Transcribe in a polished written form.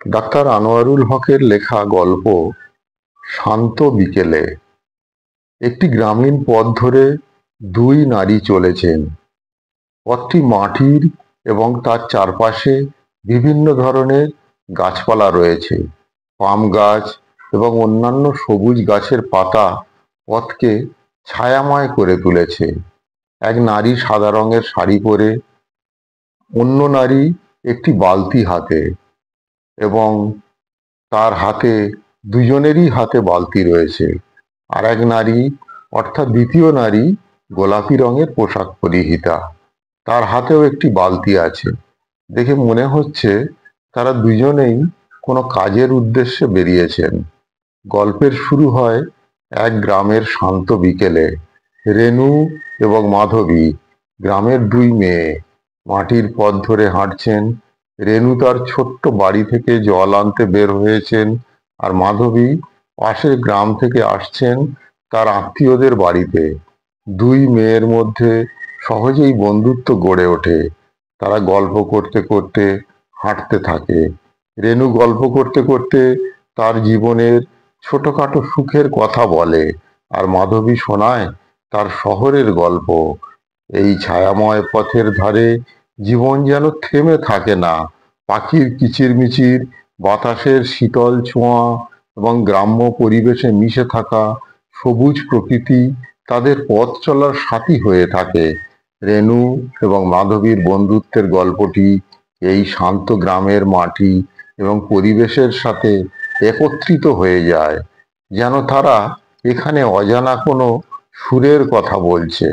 Doctor Anwarul হকের লেখা গল্প শান্ত বিকেলে। একটি গ্রামীণ পথ ধরে দুই নারী চলেছেন। পথটি মাটির এবং তার চারপাশে বিভিন্ন ধরনের গাছপালা রয়েছে। পাম গাছ এবং অন্যান্য সবুজ গাছের পাতা পথকে ছায়াময় করে তুলেছে। এক নারী সাদা রঙের শাড়ি পরে, অন্য নারী একটি বালতি হাতে, এবং তার হাতে, দুজনেরই হাতে বালতি রয়েছে। আর এক নারী, অর্থাৎ দ্বিতীয় নারী, গোলাপি রঙের পোশাক পরিহিতা, তার হাতেও একটি বালতি আছে। দেখে মনে হচ্ছে তারা দুজনেই কোনো কাজের উদ্দেশ্যে বেরিয়েছেন। গল্পের শুরু হয় এক গ্রামের শান্ত বিকেলে। রেনু এবং মাধবী, গ্রামের দুই মেয়ে, মাটির পথ ধরে হাঁটছেন। রেনু তার ছোট্ট বাড়ি থেকে জল আনতে বের হয়েছেন, আর মাধবী পাশের গ্রাম থেকে আসছেন তার আত্মীয়দের বাড়িতে। দুই মেয়ের মধ্যে সহজেই বন্ধুত্ব গড়ে ওঠে। তারা গল্প করতে করতে হাঁটতে থাকে। রেনু গল্প করতে করতে তার জীবনের ছোটখাটো সুখের কথা বলে, আর মাধবী শোনায় তার শহরের গল্প। এই ছায়াময় পথের ধারে জীবন যেন থেমে থাকে না। পাখির কিচিরমিচির, বাতাসের শীতল ছোঁয়া এবং গ্রাম্য পরিবেশে মিশে থাকা সবুজ প্রকৃতি তাদের পথ চলার সাথী হয়ে থাকে। রেনু এবং মাধবীর বন্ধুত্বের গল্পটি এই শান্ত গ্রামের মাটি এবং পরিবেশের সাথে একত্রিত হয়ে যায়, যেন তারা এখানে অজানা কোনো সুরের কথা বলছে।